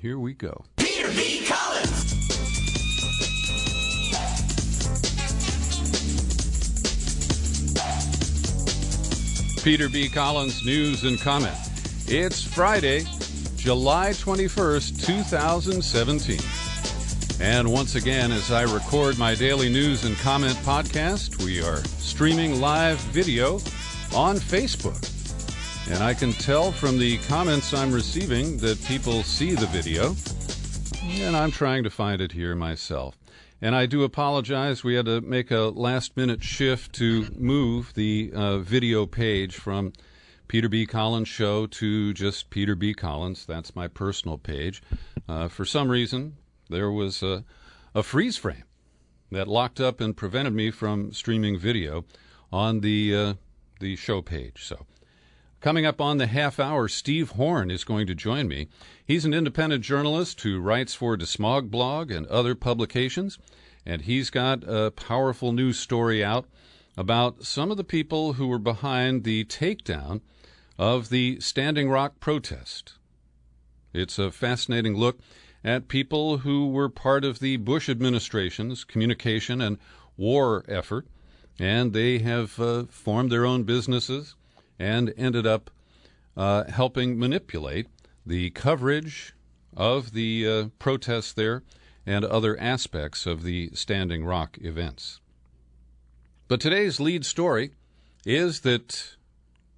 Here we go. Peter B. Collins. Peter B. Collins, news and comment. It's Friday, July 21st, 2017. And once again, as I record my daily news and comment podcast, we are streaming live video on Facebook. And I can tell from the comments I'm receiving that people see the video, and I'm trying to find it here myself. And I do apologize. We had to make a last-minute shift to move the video page from Peter B. Collins Show to just Peter B. Collins. That's my personal page. For some reason, there was a freeze frame that locked up and prevented me from streaming video on the show page. So, coming up on the half hour, Steve Horn is going to join me. He's an independent journalist who writes for DeSmog Blog and other publications, and he's got a powerful news story out about some of the people who were behind the takedown of the Standing Rock protest. It's a fascinating look at people who were part of the Bush administration's communication and war effort, and they have formed their own businesses and ended up helping manipulate the coverage of the protests there and other aspects of the Standing Rock events. But today's lead story is that,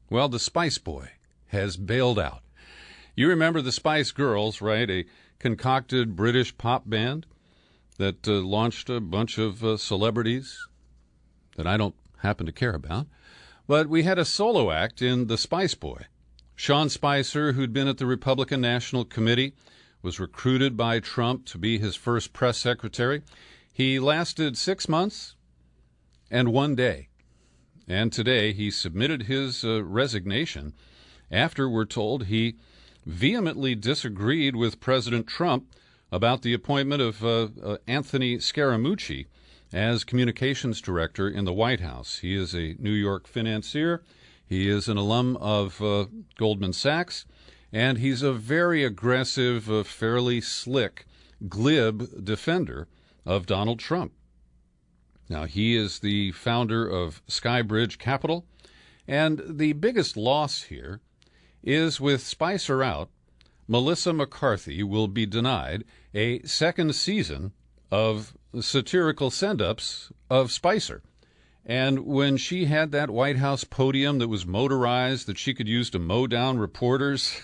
well, the Spice Boy has bailed out. You remember the Spice Girls, right? A concocted British pop band that launched a bunch of celebrities that I don't happen to care about. But we had a solo act in the Spice Boy. Sean Spicer, who'd been at the Republican National Committee, was recruited by Trump to be his first press secretary. He lasted 6 months and 1 day. And today he submitted his resignation after, we're told, he vehemently disagreed with President Trump about the appointment of Anthony Scaramouche as communications director in the White House. He is a New York financier. He is an alum of Goldman Sachs, and he's a very aggressive, fairly slick, glib defender of Donald Trump. Now, he is the founder of Skybridge Capital, and the biggest loss here is with Spicer out, Melissa McCarthy will be denied a second season of satirical send-ups of Spicer. And when she had that White House podium that was motorized that she could use to mow down reporters,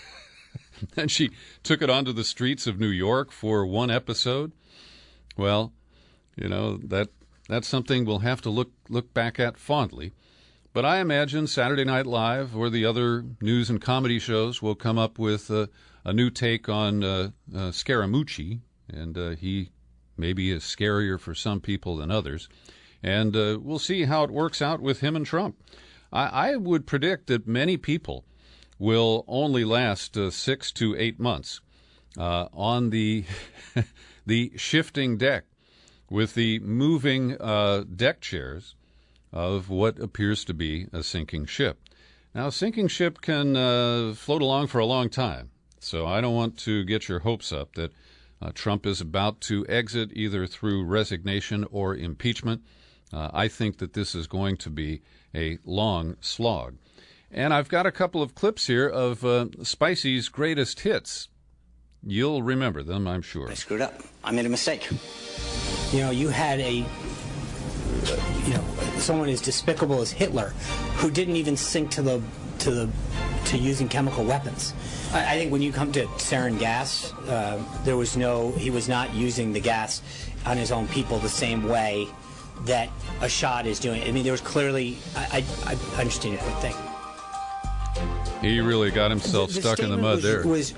and she took it onto the streets of New York for one episode, well, you know, that's something we'll have to look back at fondly. But I imagine Saturday Night Live or the other news and comedy shows will come up with a new take on Scaramucci, and he maybe is scarier for some people than others. And we'll see how it works out with him and Trump. I would predict that many people will only last 6 to 8 months on the the shifting deck with the moving deck chairs of what appears to be a sinking ship. Now, a sinking ship can float along for a long time, so I don't want to get your hopes up that Trump is about to exit either through resignation or impeachment. I think that this is going to be a long slog. And I've got a couple of clips here of Spicy's greatest hits. You'll remember them, I'm sure. I screwed up. I made a mistake. You know, you had someone as despicable as Hitler who didn't even sink to using chemical weapons. I think when you come to sarin gas, he was not using the gas on his own people the same way that Assad is doing. I mean, there was clearly, I understand your thing. He really got himself stuck in the mud there. Was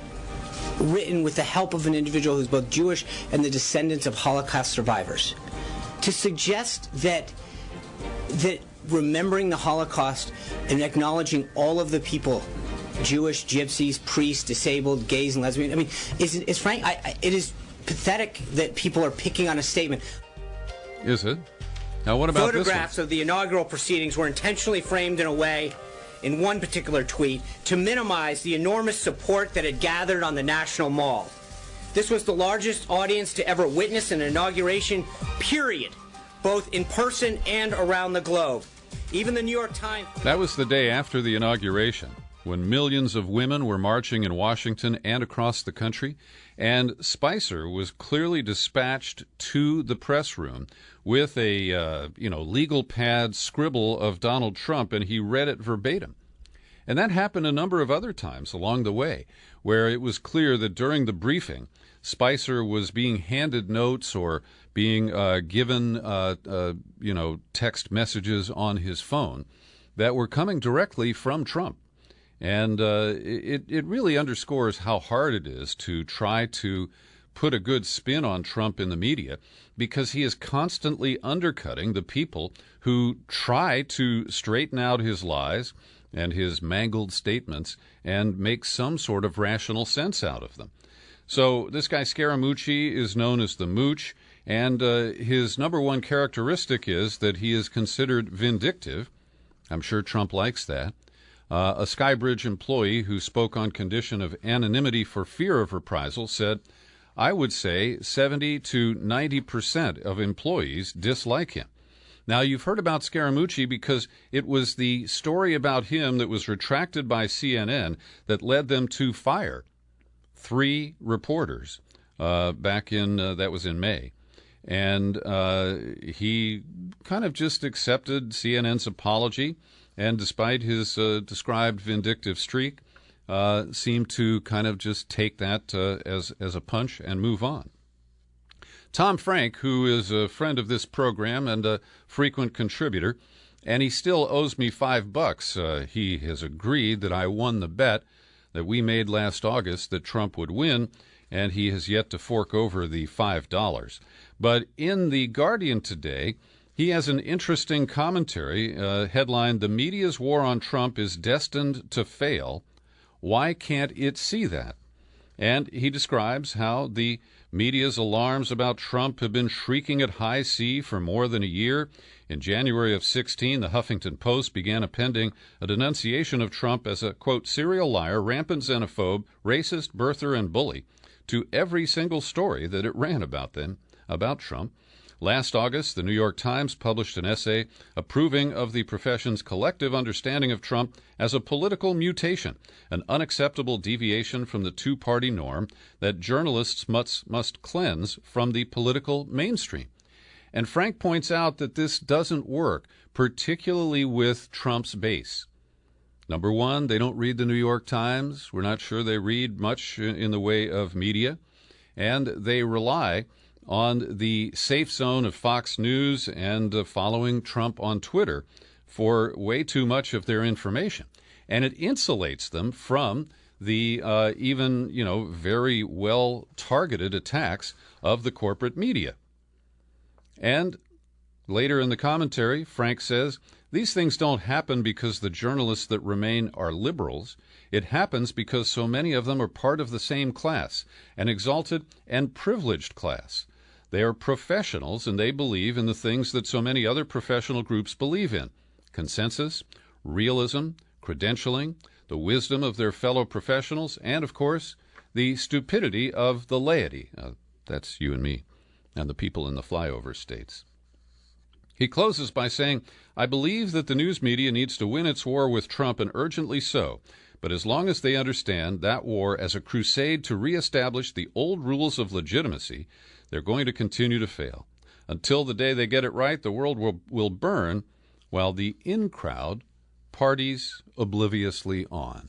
written with the help of an individual who's both Jewish and the descendants of Holocaust survivors. To suggest that remembering the Holocaust and acknowledging all of the people, Jewish, gypsies, priests, disabled, gays, and lesbians, I mean, is frank. It is pathetic that people are picking on a statement. Is it? Now, what about Photographs of the inaugural proceedings were intentionally framed in a way, in one particular tweet, to minimize the enormous support that had gathered on the National Mall. This was the largest audience to ever witness an inauguration, period, both in person and around the globe. Even the New York Times... That was the day after the inauguration, when millions of women were marching in Washington and across the country, and Spicer was clearly dispatched to the press room with a legal pad scribble of Donald Trump, and he read it verbatim. And that happened a number of other times along the way, where it was clear that during the briefing, Spicer was being handed notes or being given text messages on his phone that were coming directly from Trump. And it really underscores how hard it is to try to put a good spin on Trump in the media, because he is constantly undercutting the people who try to straighten out his lies and his mangled statements and make some sort of rational sense out of them. So this guy Scaramouche is known as the Mooch, and his number one characteristic is that he is considered vindictive. I'm sure Trump likes that. A Skybridge employee who spoke on condition of anonymity for fear of reprisal said, "I would say 70 to 90% of employees dislike him." Now, you've heard about Scaramouche because it was the story about him that was retracted by CNN that led them to fire 3 reporters back in, that was in May. And he kind of just accepted CNN's apology, and despite his described vindictive streak, seemed to kind of just take that as a punch and move on. Tom Frank, who is a friend of this program and a frequent contributor, and he still owes me $5. He has agreed that I won the bet that we made last August that Trump would win, and he has yet to fork over the $5. But in The Guardian today, he has an interesting commentary headlined, "The Media's War on Trump is Destined to Fail. Why can't it see that?" And he describes how the media's alarms about Trump have been shrieking at high C for more than a year. In January of 16, the Huffington Post began appending a denunciation of Trump as a, quote, serial liar, rampant xenophobe, racist, birther, and bully to every single story that it ran about Trump. Last August, the New York Times published an essay approving of the profession's collective understanding of Trump as a political mutation, an unacceptable deviation from the two-party norm that journalists must cleanse from the political mainstream. And Frank points out that this doesn't work, particularly with Trump's base. Number one, they don't read the New York Times. We're not sure they read much in the way of media. And they rely on the safe zone of Fox News and following Trump on Twitter for way too much of their information. And it insulates them from the very well-targeted attacks of the corporate media. And later in the commentary, Frank says, "These things don't happen because the journalists that remain are liberals. It happens because so many of them are part of the same class, an exalted and privileged class. They are professionals, and they believe in the things that so many other professional groups believe in: consensus, realism, credentialing, the wisdom of their fellow professionals, and, of course, the stupidity of the laity." That's you and me and the people in the flyover states. He closes by saying, "I believe that the news media needs to win its war with Trump, and urgently so. But as long as they understand that war as a crusade to reestablish the old rules of legitimacy, they're going to continue to fail. Until the day they get it right, the world will burn, while the in-crowd parties obliviously on."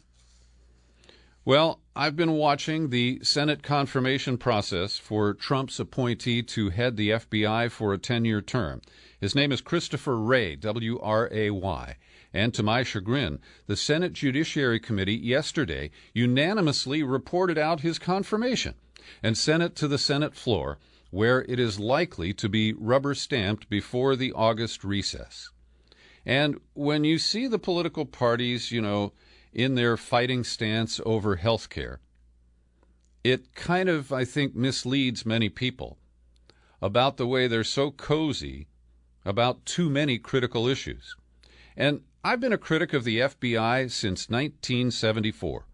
Well, I've been watching the Senate confirmation process for Trump's appointee to head the FBI for a 10-year term. His name is Christopher Wray, W-R-A-Y. And to my chagrin, the Senate Judiciary Committee yesterday unanimously reported out his confirmation and sent it to the Senate floor, where it is likely to be rubber-stamped before the August recess. And when you see the political parties, in their fighting stance over health care, it kind of, I think, misleads many people about the way they're so cozy about too many critical issues. And I've been a critic of the FBI since 1974.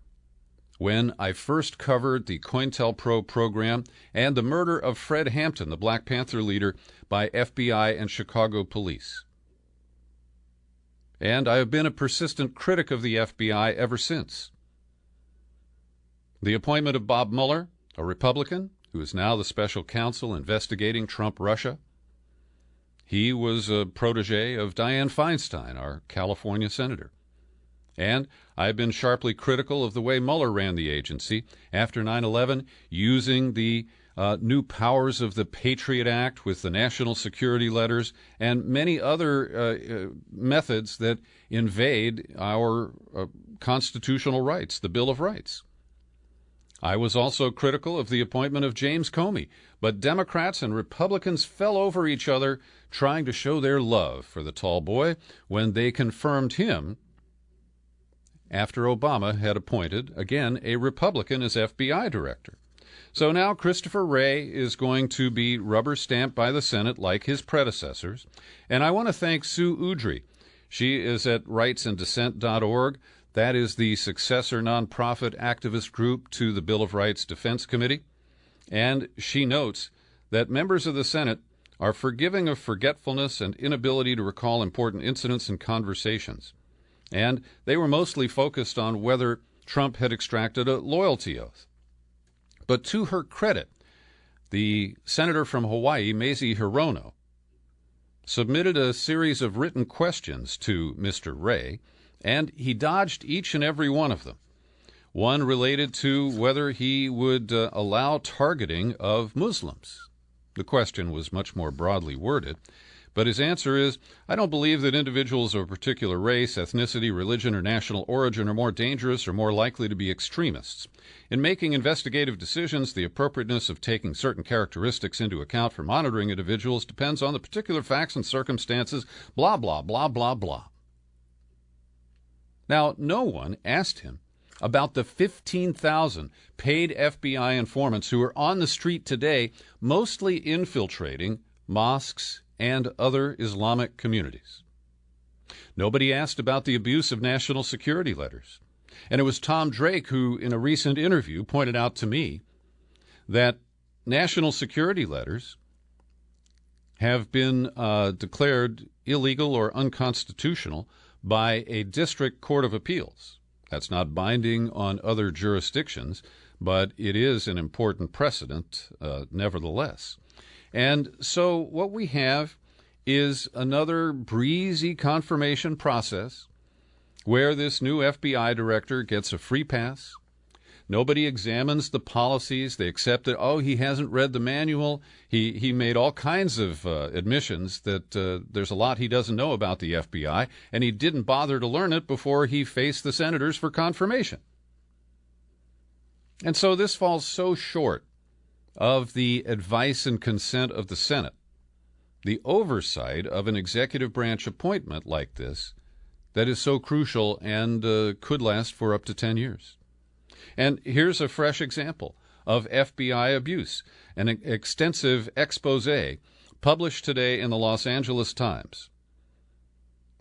when I first covered the COINTELPRO program and the murder of Fred Hampton, the Black Panther leader, by FBI and Chicago police. And I have been a persistent critic of the FBI ever since. The appointment of Bob Mueller, a Republican, who is now the special counsel investigating Trump-Russia. He was a protege of Dianne Feinstein, our California senator. And I've been sharply critical of the way Mueller ran the agency after 9/11, using the new powers of the Patriot Act with the national security letters and many other methods that invade our constitutional rights, the Bill of Rights. I was also critical of the appointment of James Comey, but Democrats and Republicans fell over each other trying to show their love for the tall boy when they confirmed him after Obama had appointed, again, a Republican as FBI director. So now Christopher Wray is going to be rubber-stamped by the Senate like his predecessors. And I want to thank Sue Udry. She is at rightsanddissent.org. That is the successor nonprofit activist group to the Bill of Rights Defense Committee. And she notes that members of the Senate are forgiving of forgetfulness and inability to recall important incidents and conversations. And they were mostly focused on whether Trump had extracted a loyalty oath. But to her credit, the senator from Hawaii, Mazie Hirono, submitted a series of written questions to Mr. Wray, and he dodged each and every one of them. One related to whether he would allow targeting of Muslims. The question was much more broadly worded, but his answer is, I don't believe that individuals of a particular race, ethnicity, religion, or national origin are more dangerous or more likely to be extremists. In making investigative decisions, the appropriateness of taking certain characteristics into account for monitoring individuals depends on the particular facts and circumstances, blah, blah, blah, blah, blah. Now, no one asked him about the 15,000 paid FBI informants who are on the street today, mostly infiltrating mosques and other Islamic communities. Nobody asked about the abuse of national security letters. And it was Tom Drake who, in a recent interview, pointed out to me that national security letters have been declared illegal or unconstitutional by a district court of appeals. That's not binding on other jurisdictions, but it is an important precedent nevertheless. And so what we have is another breezy confirmation process where this new FBI director gets a free pass. Nobody examines the policies. They accept that, oh, he hasn't read the manual. He made all kinds of admissions that there's a lot he doesn't know about the FBI, and he didn't bother to learn it before he faced the senators for confirmation. And so this falls so short of the advice and consent of the Senate. The oversight of an executive branch appointment like this that is so crucial and could last for up to 10 years. And here's a fresh example of FBI abuse, an extensive expose published today in the Los Angeles Times.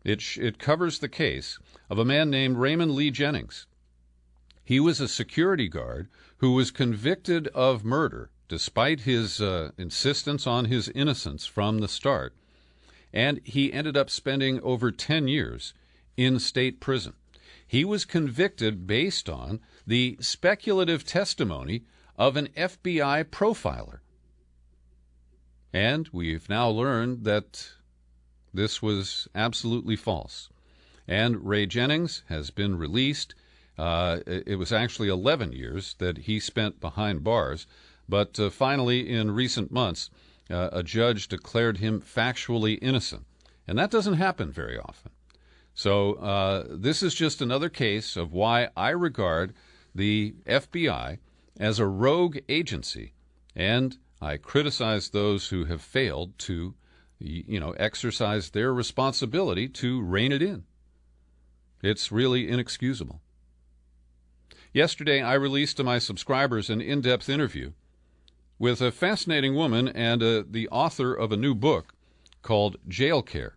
It covers the case of a man named Raymond Lee Jennings. He was a security guard who was convicted of murder despite his insistence on his innocence from the start, and he ended up spending over 10 years in state prison. He was convicted based on the speculative testimony of an FBI profiler. And we've now learned that this was absolutely false. And Ray Jennings has been released. It was actually 11 years that he spent behind bars. But finally, in recent months, a judge declared him factually innocent. And that doesn't happen very often. So this is just another case of why I regard the FBI as a rogue agency, and I criticize those who have failed to, exercise their responsibility to rein it in. It's really inexcusable. Yesterday, I released to my subscribers an in-depth interview with a fascinating woman and the author of a new book called Jail Care.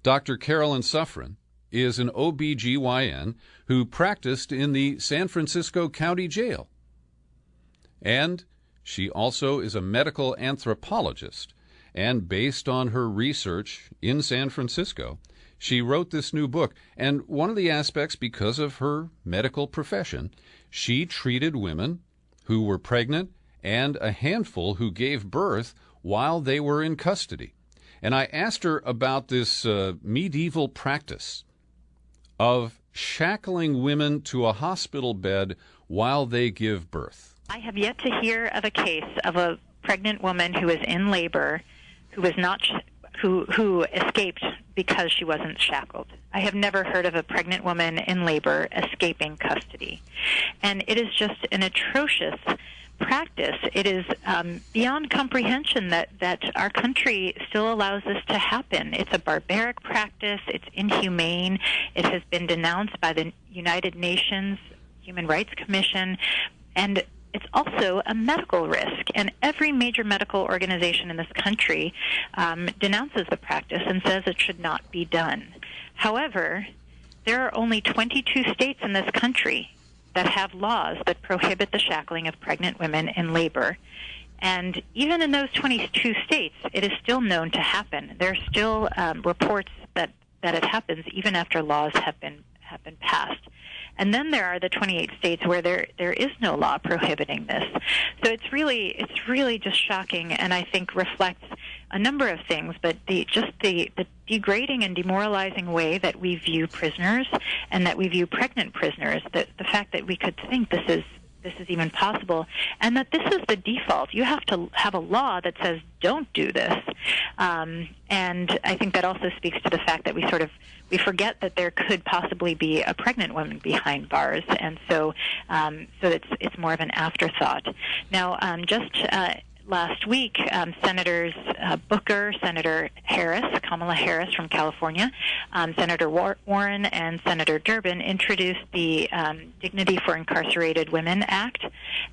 Dr. Carolyn Suffren is an OBGYN who practiced in the San Francisco County Jail. And she also is a medical anthropologist. And based on her research in San Francisco, she wrote this new book. And one of the aspects, because of her medical profession, she treated women who were pregnant and a handful who gave birth while they were in custody. And I asked her about this medieval practice of shackling women to a hospital bed while they give birth. I have yet to hear of a case of a pregnant woman who was in labor who was not who escaped because she wasn't shackled. I have never heard of a pregnant woman in labor escaping custody. And it is just an atrocious practice. It is beyond comprehension that our country still allows this to happen. It's a barbaric practice. It's inhumane. It has been denounced by the United Nations Human Rights Commission, and it's also a medical risk. And every major medical organization in this country denounces the practice and says it should not be done. However, there are only 22 states in this country that have laws that prohibit the shackling of pregnant women in labor. And even in those 22 states, it is still known to happen. There are still reports that it happens even after laws have been passed. And then there are the 28 states where there is no law prohibiting this. So it's really just shocking, and I think reflects a number of things, but the degrading and demoralizing way that we view prisoners and that we view pregnant prisoners, the fact that we could think this is even possible, and that this is the default. You have to have a law that says don't do this. And I think that also speaks to the fact that we forget that there could possibly be a pregnant woman behind bars, and so it's more of an afterthought. Now, just last week, Senators Booker, Senator Harris, Kamala Harris from California, Senator Warren, and Senator Durbin introduced the Dignity for Incarcerated Women Act,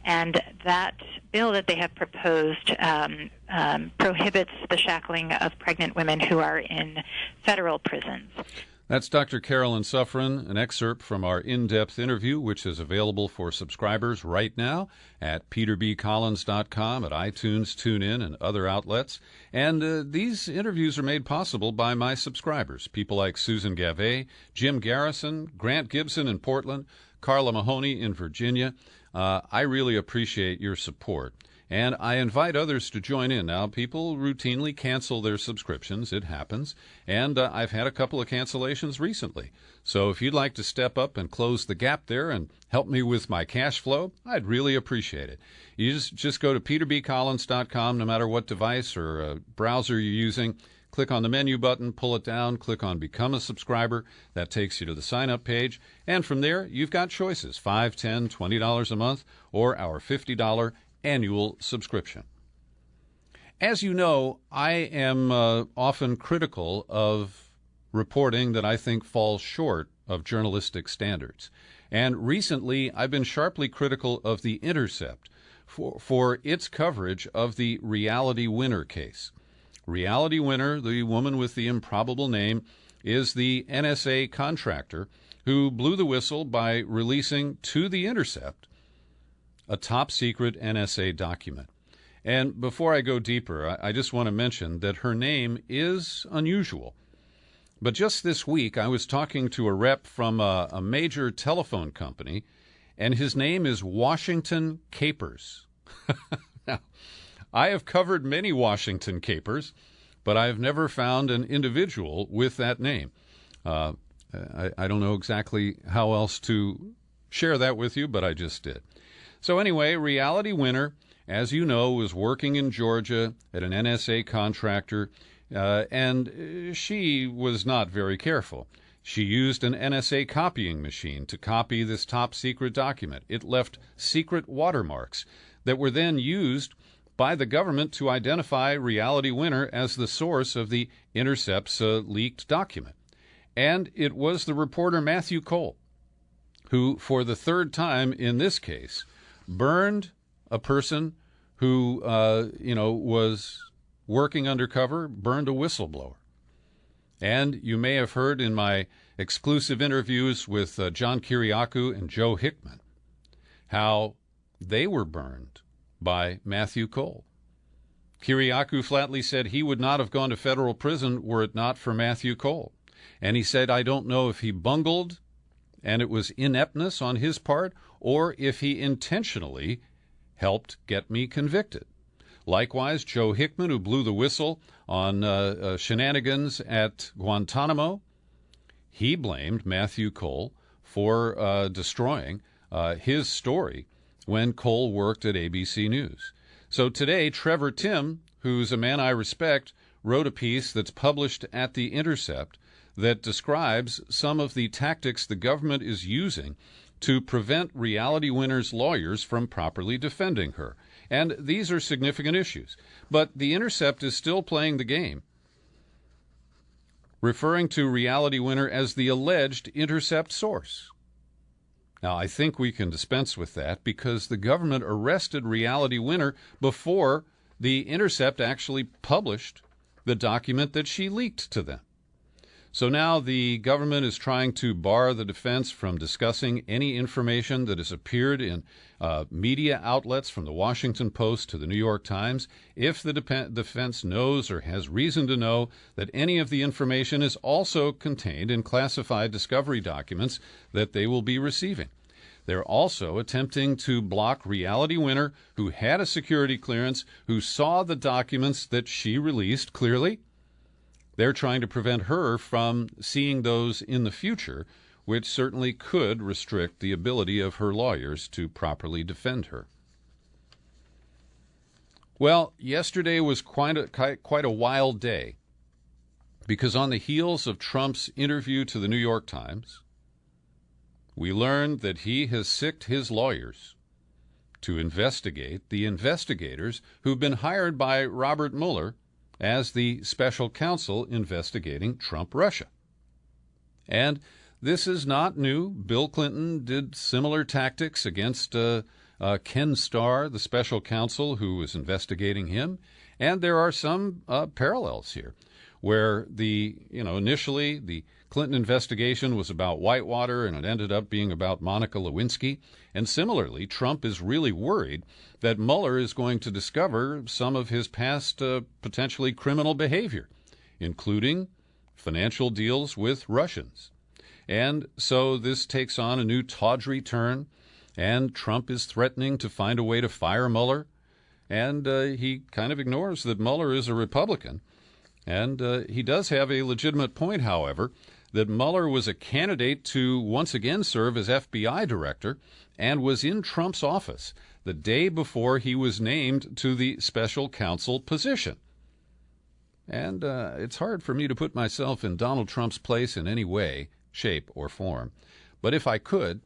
and that bill that they have proposed prohibits the shackling of pregnant women who are in federal prisons. That's Dr. Carolyn Suffren, an excerpt from our in-depth interview, which is available for subscribers right now at peterbcollins.com, at iTunes, TuneIn, and other outlets. And these interviews are made possible by my subscribers, people like Susan Gavet, Jim Garrison, Grant Gibson in Portland, Carla Mahoney in Virginia. I really appreciate your support. And I invite others to join in. Now, people routinely cancel their subscriptions. It happens. And I've had a couple of cancellations recently. So if you'd like to step up and close the gap there and help me with my cash flow, I'd really appreciate it. You just go to peterbcollins.com, no matter what device or browser you're using. Click on the menu button, pull it down, click on Become a Subscriber. That takes you to the sign-up page. And from there, you've got choices, $5, $10, $20 a month, or our $50 annual subscription. As you know, I am often critical of reporting that I think falls short of journalistic standards. And recently, I've been sharply critical of The Intercept for its coverage of the Reality Winner case. Reality Winner, the woman with the improbable name, is the NSA contractor who blew the whistle by releasing to The Intercept a top-secret NSA document. And before I go deeper, I just want to mention that her name is unusual. But just this week, I was talking to a rep from a major telephone company, and his name is Washington Capers. Now, I have covered many Washington Capers, but I've never found an individual with that name. I don't know exactly how else to share that with you, but I just did. So anyway, Reality Winner, as you know, was working in Georgia at an NSA contractor, and she was not very careful. She used an NSA copying machine to copy this top-secret document. It left secret watermarks that were then used by the government to identify Reality Winner as the source of the Intercept's leaked document. And it was the reporter Matthew Cole who, for the third time in this case, burned a person who, was working undercover, burned a whistleblower. And you may have heard in my exclusive interviews with John Kiriakou and Joe Hickman how they were burned by Matthew Cole. Kiriakou flatly said he would not have gone to federal prison were it not for Matthew Cole. And he said, I don't know if he bungled and it was ineptness on his part, or if he intentionally helped get me convicted. Likewise, Joe Hickman, who blew the whistle on shenanigans at Guantanamo, he blamed Matthew Cole for destroying his story when Cole worked at ABC News. So today, Trevor Timm, who's a man I respect, wrote a piece that's published at The Intercept that describes some of the tactics the government is using to prevent Reality Winner's lawyers from properly defending her. And these are significant issues. But The Intercept is still playing the game, referring to Reality Winner as the alleged Intercept source. Now, I think we can dispense with that because the government arrested Reality Winner before The Intercept actually published the document that she leaked to them. So now the government is trying to bar the defense from discussing any information that has appeared in media outlets from the Washington Post to the New York Times if the defense knows or has reason to know that any of the information is also contained in classified discovery documents that they will be receiving. They're also attempting to block Reality Winner, who had a security clearance, who saw the documents that she released clearly. They're trying to prevent her from seeing those in the future, which certainly could restrict the ability of her lawyers to properly defend her. Well, yesterday was quite a wild day, because on the heels of Trump's interview to the New York Times, we learned that he has sicked his lawyers to investigate the investigators who've been hired by Robert Mueller as the special counsel investigating Trump-Russia. And this is not new. Bill Clinton did similar tactics against Ken Starr, the special counsel who was investigating him. And there are some parallels here where initially the Clinton investigation was about Whitewater and it ended up being about Monica Lewinsky. And similarly, Trump is really worried that Mueller is going to discover some of his past potentially criminal behavior, including financial deals with Russians. And so this takes on a new tawdry turn, and Trump is threatening to find a way to fire Mueller. And he kind of ignores that Mueller is a Republican. And he does have a legitimate point, however, that Mueller was a candidate to once again serve as FBI director and was in Trump's office the day before he was named to the special counsel position. And it's hard for me to put myself in Donald Trump's place in any way, shape, or form. But if I could,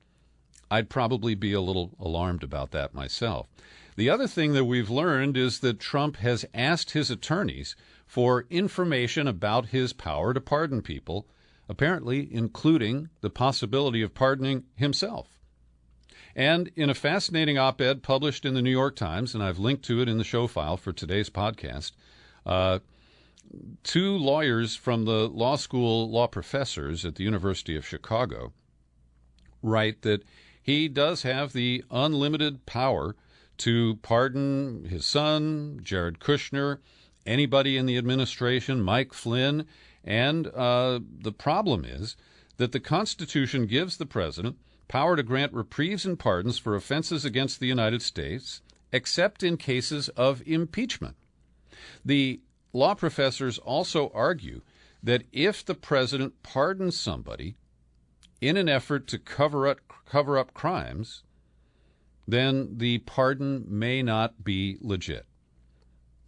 I'd probably be a little alarmed about that myself. The other thing that we've learned is that Trump has asked his attorneys for information about his power to pardon people, apparently including the possibility of pardoning himself. And in a fascinating op-ed published in the New York Times, and I've linked to it in the show file for today's podcast, two lawyers from the law school law professors at the University of Chicago write that he does have the unlimited power to pardon his son, Jared Kushner, anybody in the administration, Mike Flynn. And the problem is that the Constitution gives the president power to grant reprieves and pardons for offenses against the United States, except in cases of impeachment. The law professors also argue that if the president pardons somebody in an effort to cover up crimes, then the pardon may not be legit.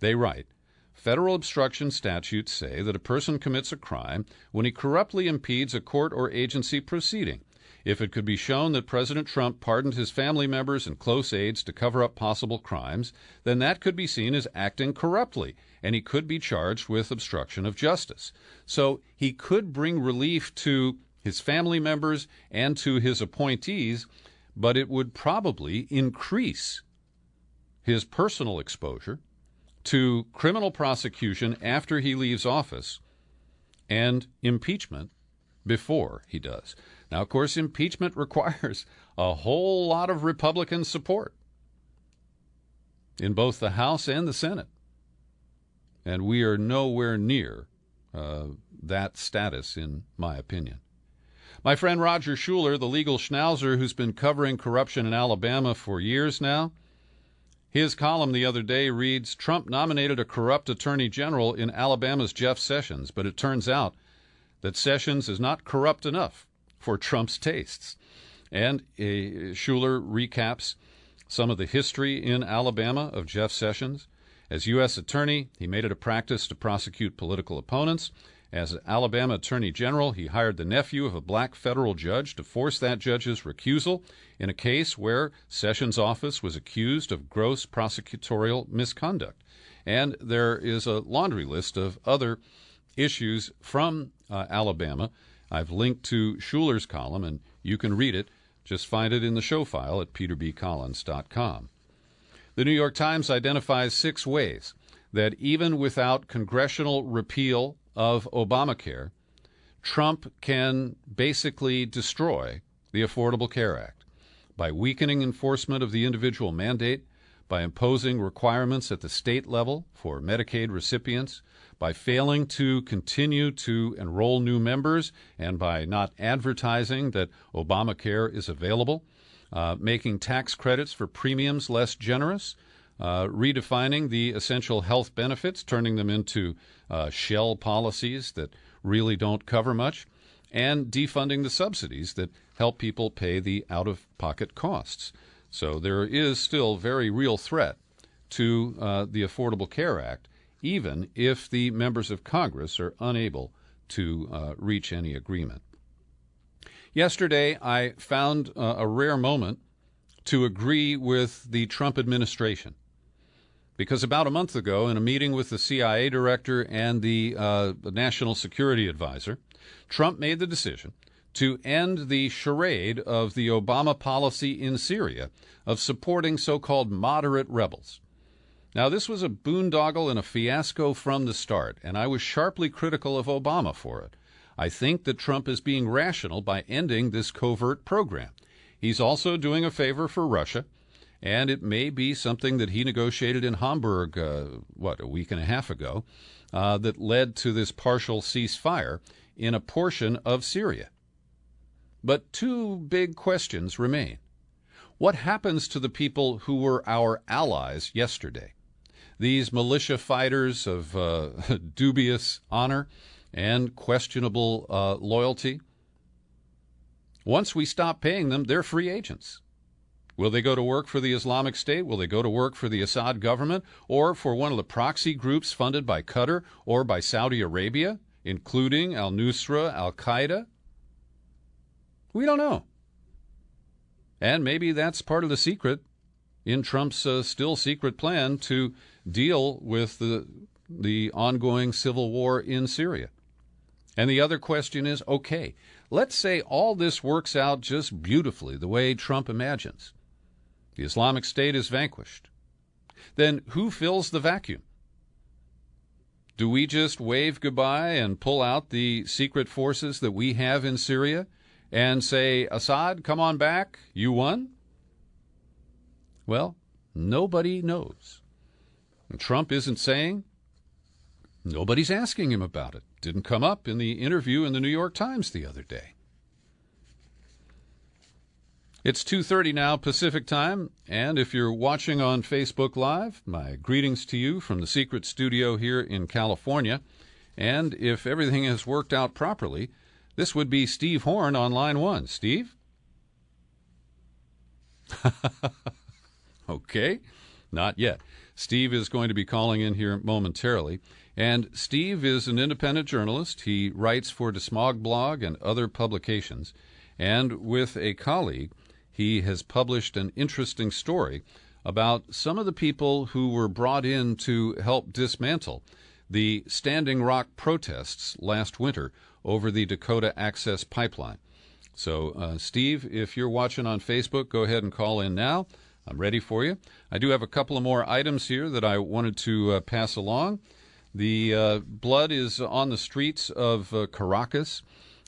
They write, federal obstruction statutes say that a person commits a crime when he corruptly impedes a court or agency proceeding. If it could be shown that President Trump pardoned his family members and close aides to cover up possible crimes, then that could be seen as acting corruptly, and he could be charged with obstruction of justice. So he could bring relief to his family members and to his appointees, but it would probably increase his personal exposure to criminal prosecution after he leaves office and impeachment before he does. Now, of course, impeachment requires a whole lot of Republican support in both the House and the Senate. And we are nowhere near that status, in my opinion. My friend Roger Schuler, the legal schnauzer who's been covering corruption in Alabama for years now, his column the other day reads, Trump nominated a corrupt attorney general in Alabama's Jeff Sessions, but it turns out that Sessions is not corrupt enough for Trump's tastes. And Schuler recaps some of the history in Alabama of Jeff Sessions. As U.S. attorney, he made it a practice to prosecute political opponents. As Alabama Attorney General, he hired the nephew of a black federal judge to force that judge's recusal in a case where Sessions' office was accused of gross prosecutorial misconduct. And there is a laundry list of other issues from Alabama. I've linked to Schuler's column, and you can read it. Just find it in the show file at peterbcollins.com. The New York Times identifies 6 ways that even without congressional repeal of Obamacare, Trump can basically destroy the Affordable Care Act by weakening enforcement of the individual mandate, by imposing requirements at the state level for Medicaid recipients, by failing to continue to enroll new members, and by not advertising that Obamacare is available, making tax credits for premiums less generous, redefining the essential health benefits, turning them into shell policies that really don't cover much, and defunding the subsidies that help people pay the out-of-pocket costs. So there is still very real threat to the Affordable Care Act, even if the members of Congress are unable to reach any agreement. Yesterday, I found a rare moment to agree with the Trump administration, because about a month ago, in a meeting with the CIA director and the National Security Advisor, Trump made the decision to end the charade of the Obama policy in Syria of supporting so-called moderate rebels. Now, this was a boondoggle and a fiasco from the start, and I was sharply critical of Obama for it. I think that Trump is being rational by ending this covert program. He's also doing a favor for Russia, and it may be something that he negotiated in Hamburg, a week and a half ago, that led to this partial ceasefire in a portion of Syria. But 2 big questions remain. What happens to the people who were our allies yesterday? These militia fighters of dubious honor and questionable loyalty? Once we stop paying them, they're free agents. Will they go to work for the Islamic State? Will they go to work for the Assad government or for one of the proxy groups funded by Qatar or by Saudi Arabia, including al-Nusra, al-Qaeda? We don't know. And maybe that's part of the secret in Trump's still secret plan to deal with the ongoing civil war in Syria. And the other question is, okay, let's say all this works out just beautifully the way Trump imagines. The Islamic State is vanquished. Then who fills the vacuum? Do we just wave goodbye and pull out the secret forces that we have in Syria and say, Assad, come on back, you won? Well, nobody knows. And Trump isn't saying. Nobody's asking him about it. Didn't come up in the interview in the New York Times the other day. It's 2:30 now Pacific time, and if you're watching on Facebook Live, my greetings to you from the secret studio here in California. And if everything has worked out properly, this would be Steve Horn on line 1. Steve? Okay, not yet. Steve is going to be calling in here momentarily. And Steve is an independent journalist. He writes for DeSmog Blog and other publications. And with a colleague, he has published an interesting story about some of the people who were brought in to help dismantle the Standing Rock protests last winter over the Dakota Access Pipeline. So, Steve, if you're watching on Facebook, go ahead and call in now. I'm ready for you. I do have a couple of more items here that I wanted to pass along. The blood is on the streets of Caracas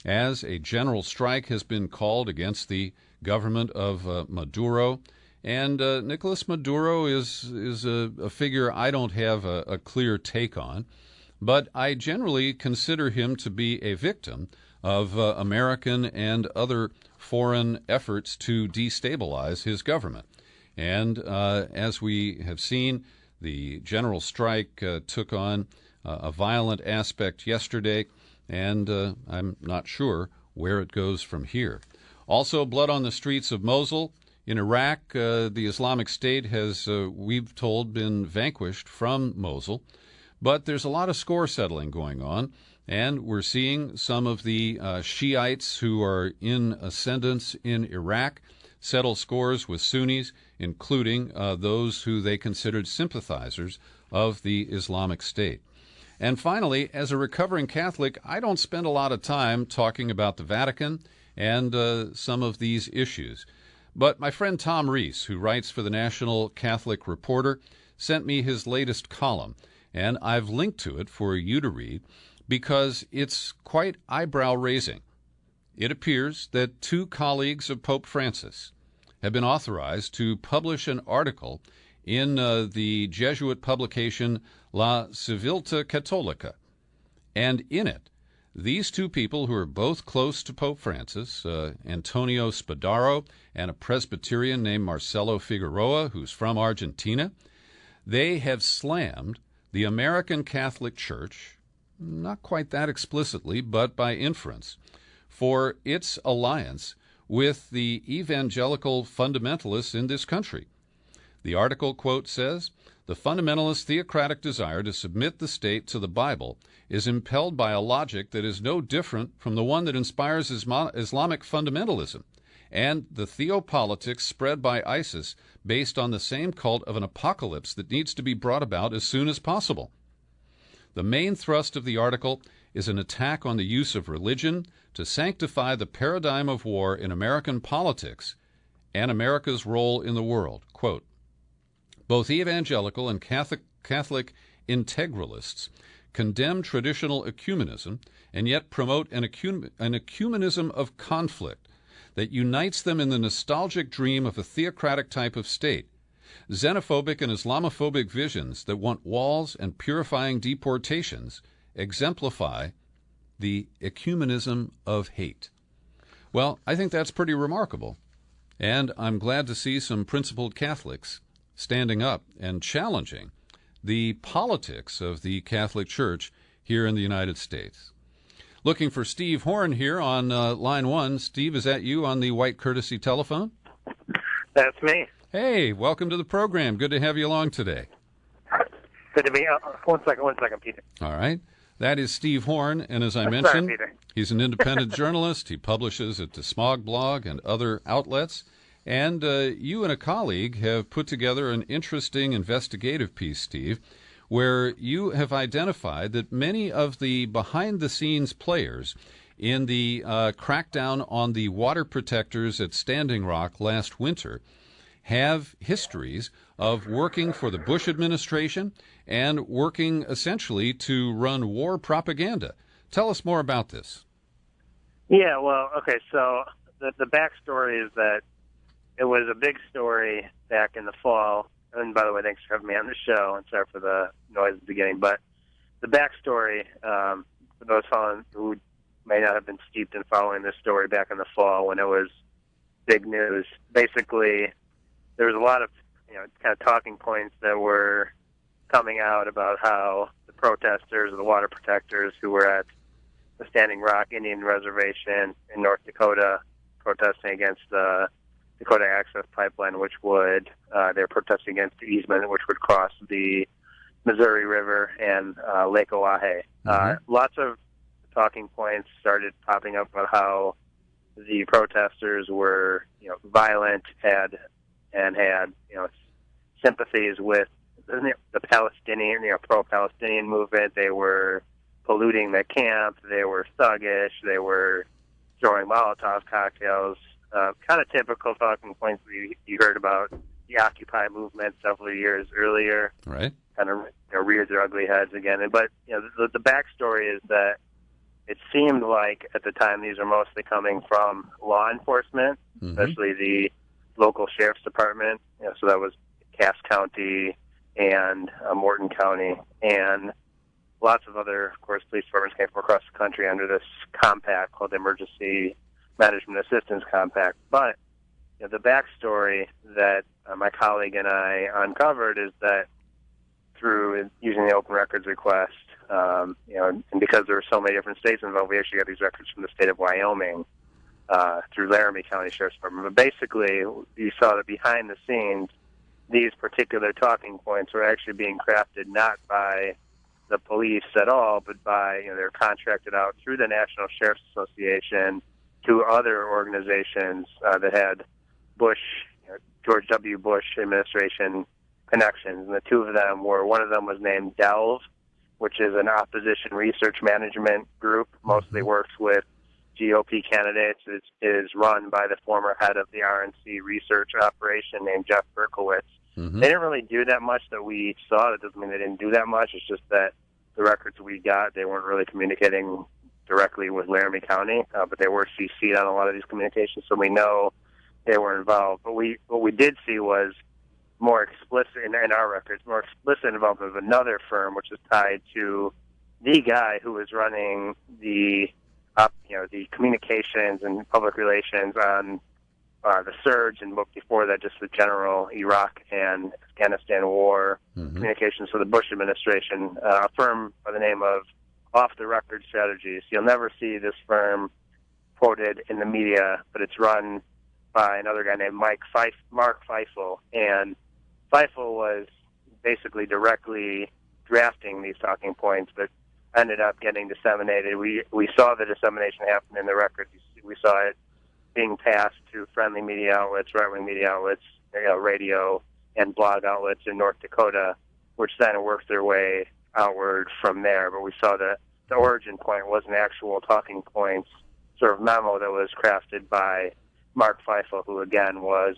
as a general strike has been called against the government of Maduro. And Nicolas Maduro is a figure I don't have a clear take on, but I generally consider him to be a victim of American and other foreign efforts to destabilize his government. And as we have seen, the general strike took on a violent aspect yesterday, and I'm not sure where it goes from here. Also, blood on the streets of Mosul. In Iraq, the Islamic State has, we've told, been vanquished from Mosul, but there's a lot of score settling going on, and we're seeing some of the Shiites who are in ascendance in Iraq settle scores with Sunnis, including those who they considered sympathizers of the Islamic State. And finally, as a recovering Catholic, I don't spend a lot of time talking about the Vatican and some of these issues. But my friend Tom Rees, who writes for the National Catholic Reporter, sent me his latest column, and I've linked to it for you to read because it's quite eyebrow-raising. It appears that two colleagues of Pope Francis have been authorized to publish an article in the Jesuit publication La Civiltà Cattolica. And in it, these two people, who are both close to Pope Francis, Antonio Spadaro and a Presbyterian named Marcelo Figueroa, who's from Argentina, they have slammed the American Catholic Church, not quite that explicitly, but by inference, for its alliance with the evangelical fundamentalists in this country. The article, quote, says, "The fundamentalist theocratic desire to submit the state to the Bible is impelled by a logic that is no different from the one that inspires Islamic fundamentalism, and the theopolitics spread by ISIS based on the same cult of an apocalypse that needs to be brought about as soon as possible." The main thrust of the article is an attack on the use of religion to sanctify the paradigm of war in American politics and America's role in the world. Quote, "Both evangelical and Catholic integralists condemn traditional ecumenism and yet promote an ecumenism of conflict that unites them in the nostalgic dream of a theocratic type of state. Xenophobic and Islamophobic visions that want walls and purifying deportations exemplify the ecumenism of hate." Well, I think that's pretty remarkable, and I'm glad to see some principled Catholics standing up and challenging the politics of the Catholic Church here in the United States. Looking for Steve Horn here on line one. Steve, is that you on the white courtesy telephone? That's me. Hey, welcome to the program. Good to have you along today. Good to be. One second, Peter. All right. That is Steve Horn, and as I mentioned, he's an independent journalist. He publishes at the Smog Blog and other outlets. And you and a colleague have put together an interesting investigative piece, Steve, where you have identified that many of the behind-the-scenes players in the crackdown on the water protectors at Standing Rock last winter have histories of working for the Bush administration and working essentially to run war propaganda. Tell us more about this. Yeah, well, okay, so the backstory is that it was a big story back in the fall. And by the way, thanks for having me on the show, and sorry for the noise at the beginning. But the backstory, for those who may not have been steeped in following this story back in the fall when it was big news, basically there was a lot of kind of talking points that were coming out about how the protesters or the water protectors who were at the Standing Rock Indian Reservation in North Dakota protesting against the Dakota Access Pipeline, which would, they're protesting against the easement, which would cross the Missouri River and Lake Oahe. Lots of talking points started popping up about how the protesters were, violent, had sympathies with the Palestinian, pro-Palestinian movement. They were polluting the camp. They were thuggish. They were throwing Molotov cocktails. Kind of typical talking points you heard about the Occupy movement several years earlier. Right. Kind of reared their ugly heads again. But the backstory is that it seemed like at the time these are mostly coming from law enforcement, especially the local sheriff's department. So that was Cass County and Morton County, and lots of other, of course, police departments came from across the country under this compact called the Emergency Management Assistance Compact. But the backstory that my colleague and I uncovered is that through using the open records request, and because there were so many different states involved, we actually got these records from the state of Wyoming through Laramie County Sheriff's Department. But basically, you saw that behind the scenes, these particular talking points were actually being crafted not by the police at all, but by, they're contracted out through the National Sheriff's Association to other organizations that had George W. Bush administration connections. And the two of them were, one of them was named DELV, which is an opposition research management group, mostly works with GOP candidates. It is run by the former head of the RNC research operation named Jeff Berkowitz. They didn't really do that much that we saw. That doesn't mean they didn't do that much. It's just that the records we got, they weren't really communicating directly with Laramie County, but they were CC'd on a lot of these communications, so we know they were involved. But what we did see was more explicit in our records, more explicit involvement of another firm, which is tied to the guy who was running the communications and public relations on the surge, and before that, just the general Iraq and Afghanistan war communications for the Bush administration, a firm by the name of Off the Record Strategies. You'll never see this firm quoted in the media, but it's run by another guy named Mark Faisal, and Faisal was basically directly drafting these talking points, but ended up getting disseminated. We saw the dissemination happen in the records. We saw it being passed to friendly media outlets, right-wing media outlets, radio and blog outlets in North Dakota, which then worked their way outward from there. But we saw that the origin point was an actual talking points sort of memo that was crafted by Mark Faisal, who again was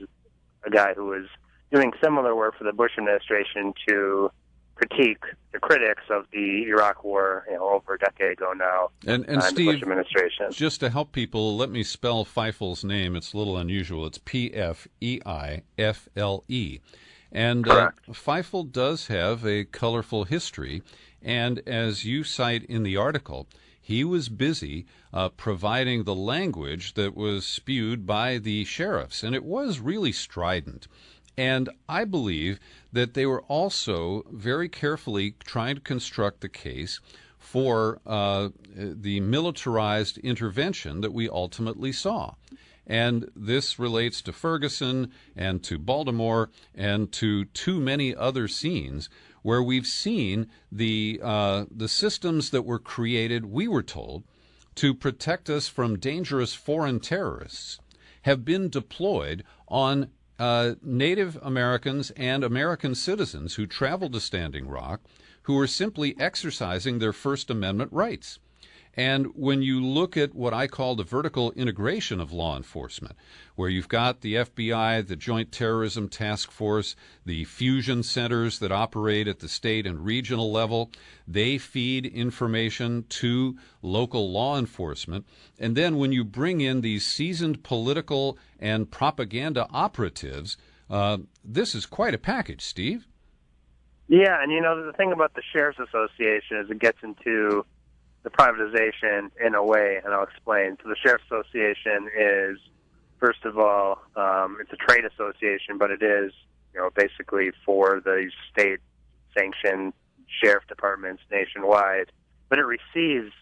a guy who was doing similar work for the Bush administration to critique the critics of the Iraq War, over a decade ago now. And Steve, the Bush administration. Just to help people, let me spell Feifel's name. It's a little unusual. It's Pfeifle. And Feifel does have a colorful history. And as you cite in the article, he was busy providing the language that was spewed by the sheriffs. And it was really strident. And I believe that they were also very carefully trying to construct the case for the militarized intervention that we ultimately saw. And this relates to Ferguson and to Baltimore and to too many other scenes where we've seen the systems that were created, we were told, to protect us from dangerous foreign terrorists have been deployed on Native Americans and American citizens who traveled to Standing Rock, who are simply exercising their First Amendment rights. And when you look at what I call the vertical integration of law enforcement, where you've got the FBI, the Joint Terrorism Task Force, the fusion centers that operate at the state and regional level, they feed information to local law enforcement. And then when you bring in these seasoned political and propaganda operatives, this is quite a package, Steve. Yeah, and the thing about the Sheriff's Association is it gets into the privatization in a way, and I'll explain. So the Sheriff's Association is, first of all, it's a trade association, but it is, basically for the state-sanctioned sheriff departments nationwide. But it receives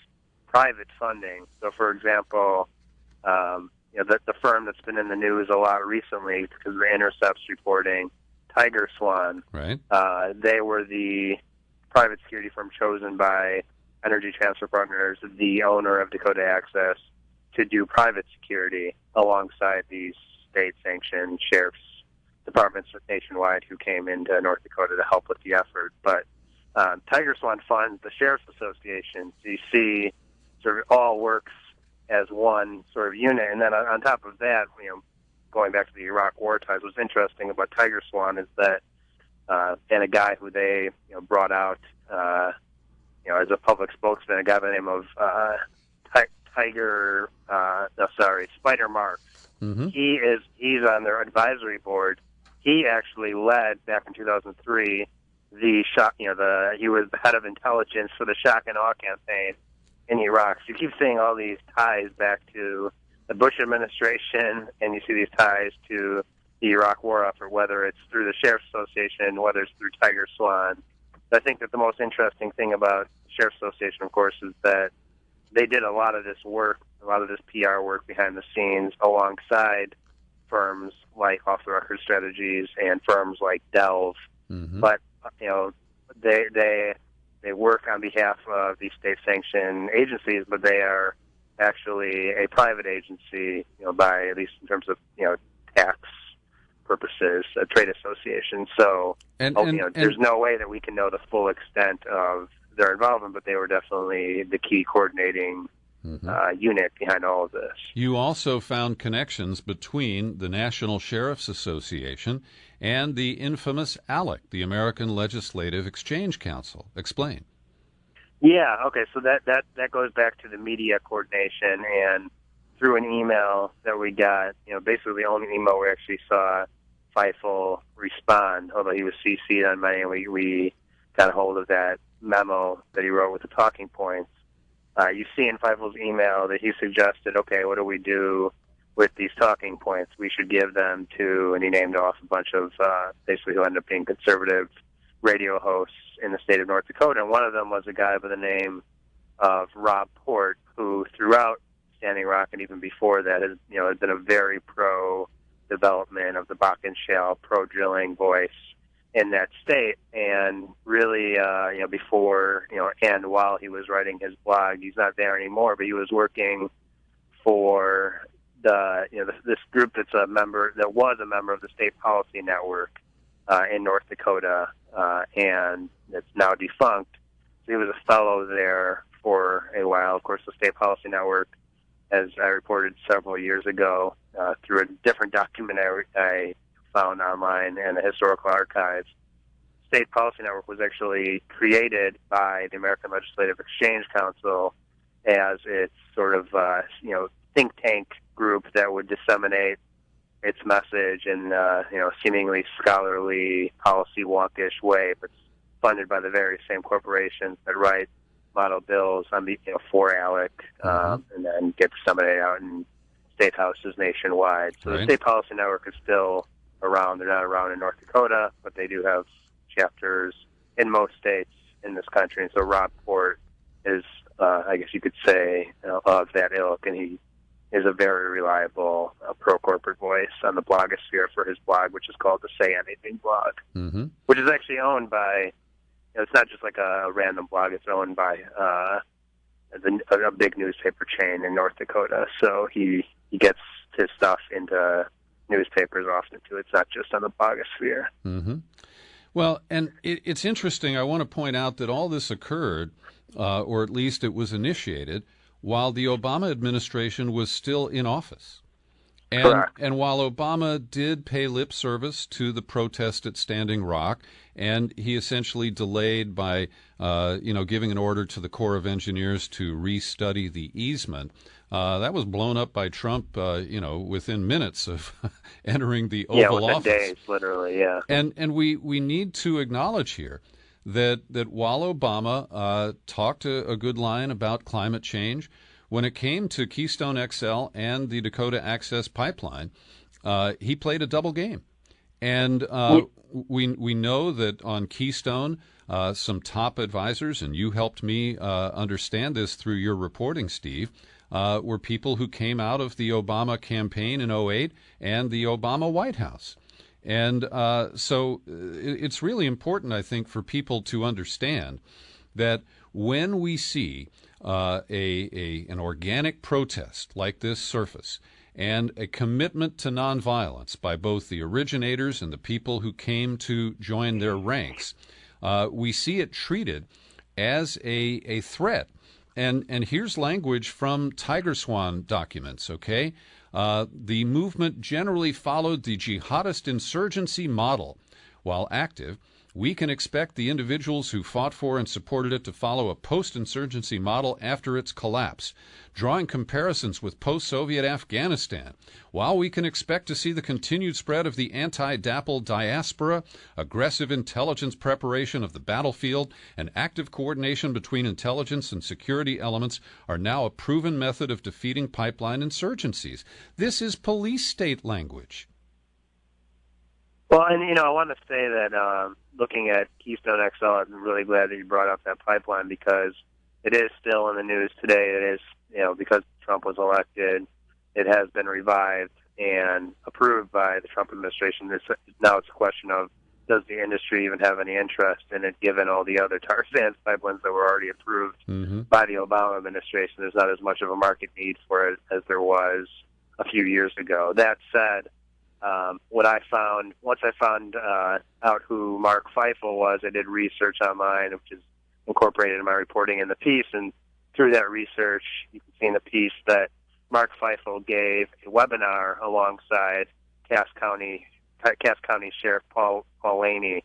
private funding. So, for example, the firm that's been in the news a lot recently because of the Intercept's reporting, Tiger Swan, right? They were the private security firm chosen by Energy Transfer Partners, the owner of Dakota Access, to do private security alongside these state-sanctioned sheriff's departments nationwide who came into North Dakota to help with the effort. But Tiger Swan funds the Sheriff's Association. So you see sort of all works as one sort of unit. And then on top of that, going back to the Iraq war ties, what's interesting about Tiger Swan is that and a guy who they brought out as a public spokesman, a guy by the name of Spider Marks. Mm-hmm. He's on their advisory board. He actually led back in 2003 the shock. He was the head of intelligence for the shock and awe campaign in Iraq. So you keep seeing all these ties back to the Bush administration, and you see these ties to the Iraq War effort, whether it's through the Sheriff's Association, whether it's through Tiger Swan. I think that the most interesting thing about the Sheriff's Association, of course, is that they did a lot of this work, a lot of this PR work behind the scenes alongside firms like Off the Record Strategies and firms like Delve. Mm-hmm. But they work on behalf of these state-sanctioned agencies, but they are actually a private agency, by at least in terms of tax purposes, a trade association. So there's no way that we can know the full extent of their involvement, but they were definitely the key coordinating unit behind all of this. You also found connections between the National Sheriff's Association and the infamous ALEC, the American Legislative Exchange Council. Explain. Yeah, okay, so that goes back to the media coordination, and through an email that we got, basically the only email we actually saw Faisal respond, although he was CC'd on many, and we got a hold of that memo that he wrote with the talking points. You see in Faisal's email that he suggested, okay, what do we do with these talking points? We should give them to, and he named off a bunch of, basically who ended up being conservative radio hosts in the state of North Dakota, and one of them was a guy by the name of Rob Port, who throughout Standing Rock and even before that has been a very pro-development of the Bakken Shale, pro-drilling voice in that state. And really, before, and while he was writing his blog, he's not there anymore, but he was working for this group that was a member of the State Policy Network in North Dakota, and it's now defunct. So he was a fellow there for a while. Of course, the State Policy Network, as I reported several years ago through a different documentary I found online in the historical archives, State Policy Network was actually created by the American Legislative Exchange Council as its sort of think tank group that would disseminate its message in seemingly scholarly, policy wonkish way, but funded by the very same corporations that write model bills on the for ALEC, and then get disseminated out in state houses nationwide. So The State Policy Network is still around. They're not around in North Dakota, but they do have chapters in most states in this country. And so Rob Port is, I guess you could say, of that ilk, and he is a very reliable pro-corporate voice on the blogosphere for his blog, which is called the Say Anything blog, which is actually owned by, it's not just like a random blog, it's owned by a big newspaper chain in North Dakota. So he gets his stuff into newspapers often, too. It's not just on the blogosphere. Mm-hmm. Well, and it's interesting. I want to point out that all this occurred, or at least it was initiated, while the Obama administration was still in office. And while Obama did pay lip service to the protest at Standing Rock, and he essentially delayed by, giving an order to the Corps of Engineers to restudy the easement, that was blown up by Trump, within minutes of entering the Oval Office. Yeah, within days, literally, yeah. And we need to acknowledge here that while Obama talked a good line about climate change, when it came to Keystone XL and the Dakota Access Pipeline, he played a double game. And we know that on Keystone, some top advisors, and you helped me understand this through your reporting, Steve, were people who came out of the Obama campaign in 2008 and the Obama White House. And so it's really important, I think, for people to understand that when we see an organic protest like this surface and a commitment to nonviolence by both the originators and the people who came to join their ranks, we see it treated as a threat. And here's language from Tiger Swan documents, okay? The movement generally followed the jihadist insurgency model. While active, We can expect the individuals who fought for and supported it to follow a post-insurgency model after its collapse, drawing comparisons with post-Soviet Afghanistan. While we can expect to see the continued spread of the anti-DAPL diaspora, aggressive intelligence preparation of the battlefield, and active coordination between intelligence and security elements are now a proven method of defeating pipeline insurgencies. This is police state language. Well, and, I want to say that looking at Keystone XL, I'm really glad that you brought up that pipeline because it is still in the news today. It is, because Trump was elected, it has been revived and approved by the Trump administration. Now it's a question of, does the industry even have any interest in it, given all the other tar sands pipelines that were already approved by the Obama administration? There's not as much of a market need for it as there was a few years ago. That said, once I found out who Mark Feifel was, I did research online, which is incorporated in my reporting in the piece. And through that research, you can see in the piece that Mark Feifel gave a webinar alongside Cass County Sheriff Paul Laney,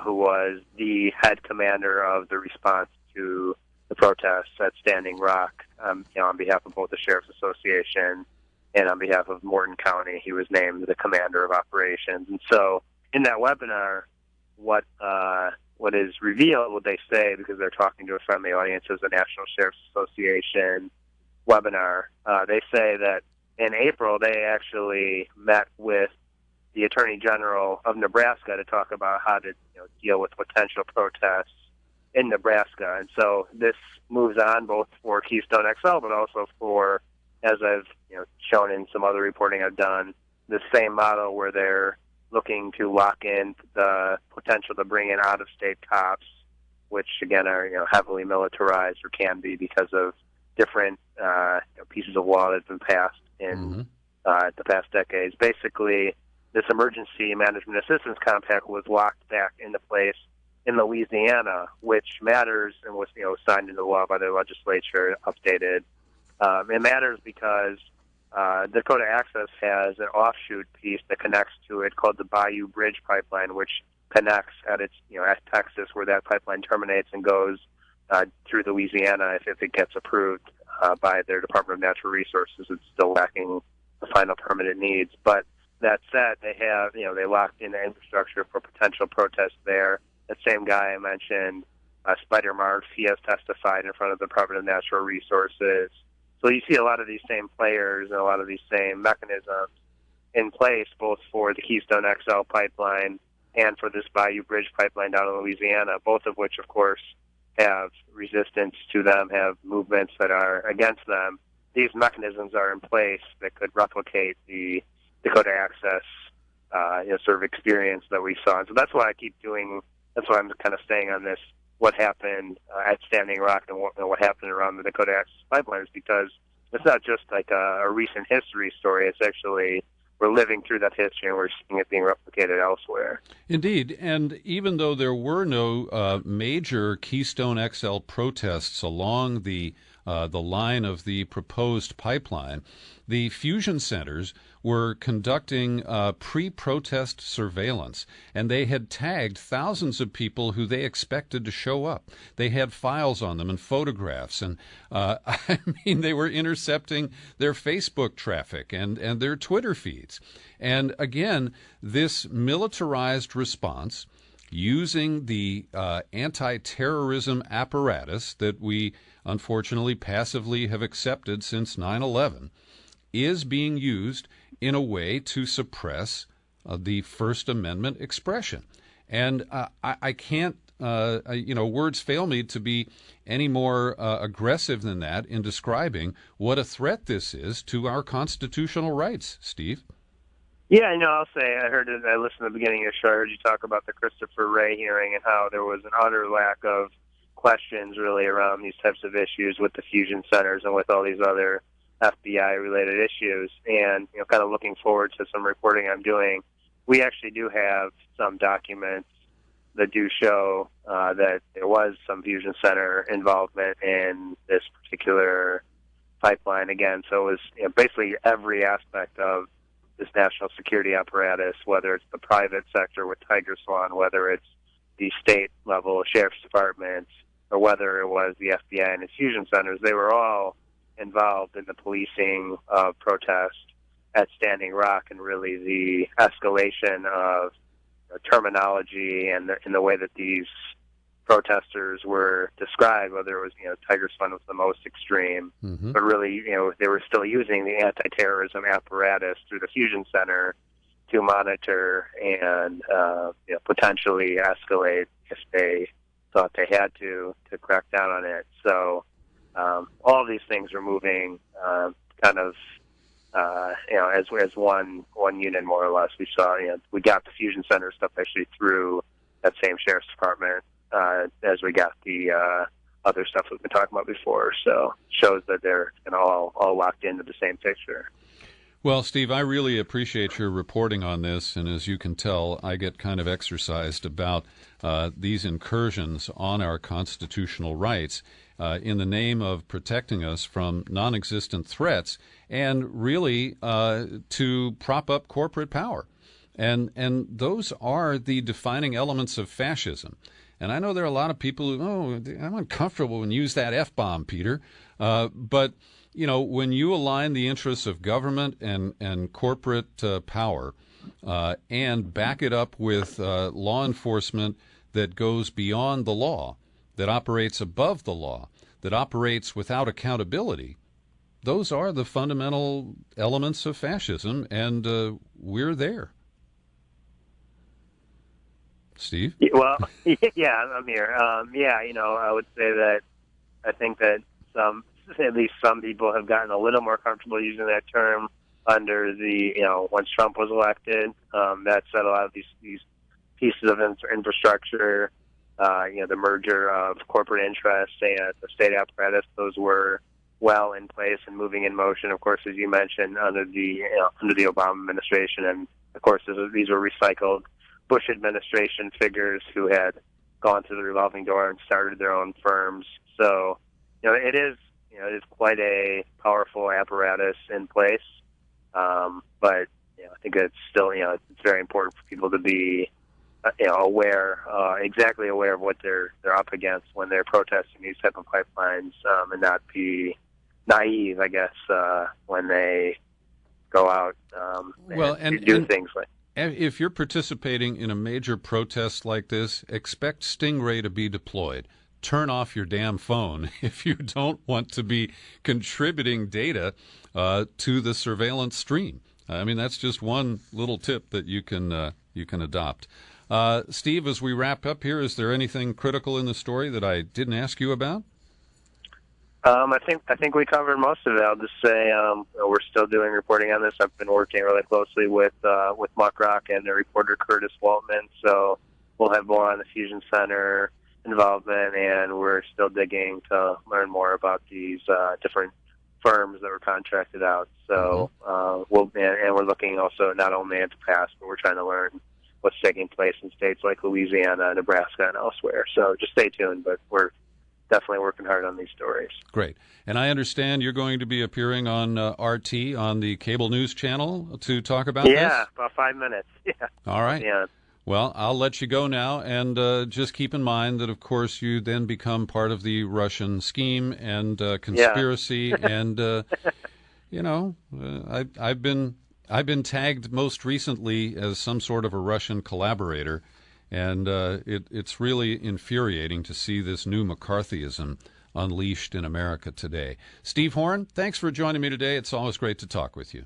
who was the head commander of the response to the protests at Standing Rock, on behalf of both the Sheriff's Association and on behalf of Morton County. He was named the commander of operations. And so in that webinar, what is revealed, what they say, because they're talking to a friendly audience, is the National Sheriff's Association webinar. They say that in April they actually met with the Attorney General of Nebraska to talk about how to deal with potential protests in Nebraska. And so this moves on both for Keystone XL, but also for, as I've shown in some other reporting I've done, the same model where they're looking to lock in the potential to bring in out-of-state cops, which again are heavily militarized or can be because of different pieces of law that have been passed in the past decades. Basically, this Emergency Management Assistance Compact was locked back into place in Louisiana, which matters and was signed into law by the legislature, updated. It matters because Dakota Access has an offshoot piece that connects to it called the Bayou Bridge Pipeline, which connects at Texas, where that pipeline terminates and goes through Louisiana. If it gets approved by their Department of Natural Resources, it's still lacking the final permit it needs. But that said, they locked in the infrastructure for potential protests there. That same guy I mentioned, Spider Marks, he has testified in front of the Department of Natural Resources. So you see a lot of these same players and a lot of these same mechanisms in place, both for the Keystone XL pipeline and for this Bayou Bridge pipeline down in Louisiana, both of which, of course, have resistance to them, have movements that are against them. These mechanisms are in place that could replicate the Dakota Access sort of experience that we saw. And so that's why that's why I'm kind of staying on this, what happened at Standing Rock and what happened around the Dakota Access Pipeline, is because it's not just like a recent history story. It's actually, we're living through that history and we're seeing it being replicated elsewhere. Indeed. And even though there were no major Keystone XL protests along the line of the proposed pipeline, the fusion centers were conducting pre-protest surveillance, and they had tagged thousands of people who they expected to show up. They had files on them and photographs, and they were intercepting their Facebook traffic and their Twitter feeds. And again, this militarized response, using the anti-terrorism apparatus that we unfortunately passively have accepted since 9/11, is being used in a way to suppress the First Amendment expression. And I can't, words fail me to be any more aggressive than that in describing what a threat this is to our constitutional rights, Steve. Yeah, I'll say, I listened to the beginning of your show, I heard you talk about the Christopher Wray hearing and how there was an utter lack of questions really around these types of issues with the fusion centers and with all these other FBI-related issues. And, kind of looking forward to some reporting I'm doing, we actually do have some documents that do show that there was some fusion center involvement in this particular pipeline again. So it was basically every aspect of this national security apparatus, whether it's the private sector with Tiger Swan, whether it's the state-level sheriff's departments, or whether it was the FBI and its fusion centers, they were all involved in the policing of protest at Standing Rock, and really the escalation of terminology and in the way that these protesters were described, whether it was, Tiger's Fund was the most extreme, but really, they were still using the anti-terrorism apparatus through the Fusion Center to monitor and potentially escalate if they thought they had to crack down on it. So all of these things are moving kind of as one unit, more or less. We saw, we got the Fusion Center stuff actually through that same sheriff's department as we got the other stuff we've been talking about before. So shows that they're all locked into the same picture. Well, Steve, I really appreciate your reporting on this, and as you can tell, I get kind of exercised about these incursions on our constitutional rights in the name of protecting us from non-existent threats and really to prop up corporate power. And those are the defining elements of fascism. And I know there are a lot of people who, I'm uncomfortable when you use that F-bomb, Peter. But, when you align the interests of government and corporate power and back it up with law enforcement that goes beyond the law, that operates above the law, that operates without accountability, those are the fundamental elements of fascism, and we're there. Steve? Well, yeah, I'm here. I would say that I think that at least some people have gotten a little more comfortable using that term under the, once Trump was elected. That said, a lot of these pieces of infrastructure, the merger of corporate interests and the state apparatus, those were well in place and moving in motion. Of course, as you mentioned, under the Obama administration, and of course these were recycled Bush administration figures who had gone through the revolving door and started their own firms. So, it is quite a powerful apparatus in place. But I think it's still, it's very important for people to be, exactly aware of what they're up against when they're protesting these type of pipelines, and not be naive, I guess, when they go out and do things like. If you're participating in a major protest like this, expect Stingray to be deployed. Turn off your damn phone if you don't want to be contributing data to the surveillance stream. I mean, that's just one little tip that you can adopt. Steve, as we wrap up here, is there anything critical in the story that I didn't ask you about? I think we covered most of it. I'll just say we're still doing reporting on this. I've been working really closely with Muck Rock and their reporter Curtis Waltman, so we'll have more on the Fusion Center involvement, and we're still digging to learn more about these different firms that were contracted out. So we're looking also not only at the past, but we're trying to learn what's taking place in states like Louisiana, Nebraska, and elsewhere. So just stay tuned, but we're definitely working hard on these stories. Great. And I understand you're going to be appearing on RT on the cable news channel to talk about this? Yeah, about 5 minutes. Yeah. All right. Yeah. Well, I'll let you go now, and just keep in mind that, of course, you then become part of the Russian scheme and conspiracy, and I've been tagged most recently as some sort of a Russian collaborator, and it's really infuriating to see this new McCarthyism unleashed in America today. Steve Horn, thanks for joining me today. It's always great to talk with you.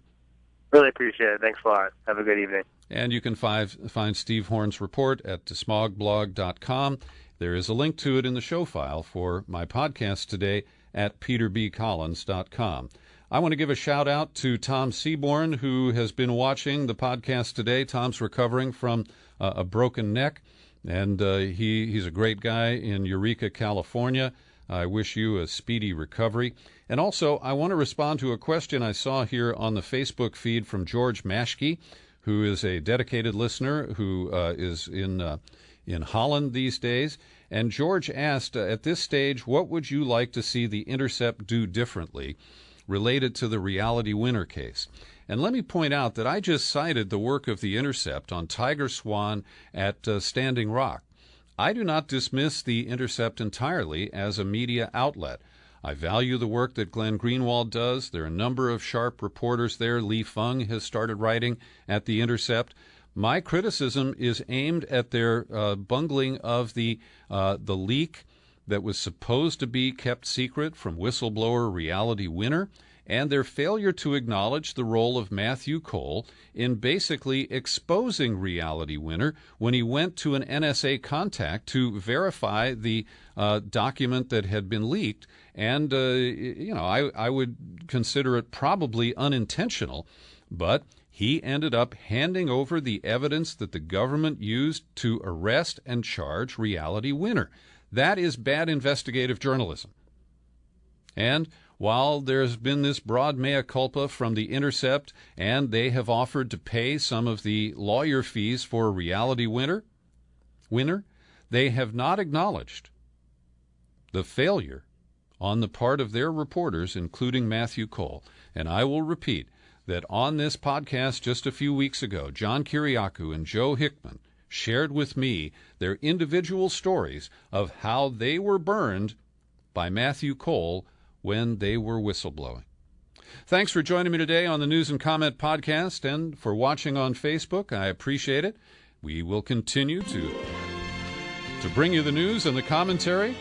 Really appreciate it. Thanks a lot. Have a good evening. And you can find Steve Horn's report at desmogblog.com. There is a link to it in the show file for my podcast today at peterbcollins.com. I want to give a shout-out to Tom Seaborn, who has been watching the podcast today. Tom's recovering from a broken neck, and he's a great guy in Eureka, California. I wish you a speedy recovery. And also, I want to respond to a question I saw here on the Facebook feed from George Maschke, who is a dedicated listener who is in Holland these days. And George asked, at this stage, what would you like to see The Intercept do differently related to the Reality Winner case? And let me point out that I just cited the work of The Intercept on Tiger Swan at Standing Rock. I do not dismiss The Intercept entirely as a media outlet. I value the work that Glenn Greenwald does. There are a number of sharp reporters there. Lee Fung has started writing at The Intercept. My criticism is aimed at their bungling of the leak that was supposed to be kept secret from whistleblower Reality Winner, and their failure to acknowledge the role of Matthew Cole in basically exposing Reality Winner when he went to an NSA contact to verify the document that had been leaked. And, I would consider it probably unintentional, but he ended up handing over the evidence that the government used to arrest and charge Reality Winner. That is bad investigative journalism. And while there's been this broad mea culpa from The Intercept, and they have offered to pay some of the lawyer fees for Reality Winner, they have not acknowledged the failure on the part of their reporters, including Matthew Cole. And I will repeat that on this podcast just a few weeks ago, John Kiriakou and Joe Hickman shared with me their individual stories of how they were burned by Matthew Cole when they were whistleblowing. Thanks for joining me today on the News and Comment podcast and for watching on Facebook. I appreciate it. We will continue to bring you the news and the commentary.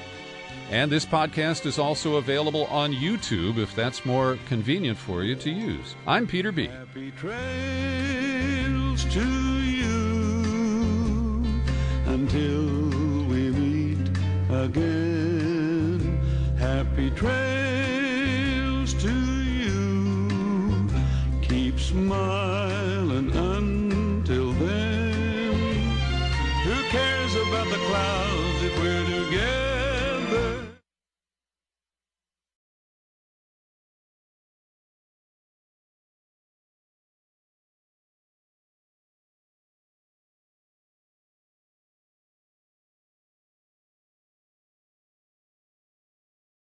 And this podcast is also available on YouTube if that's more convenient for you to use. I'm Peter B. Happy trails to you until we meet again. Happy trails.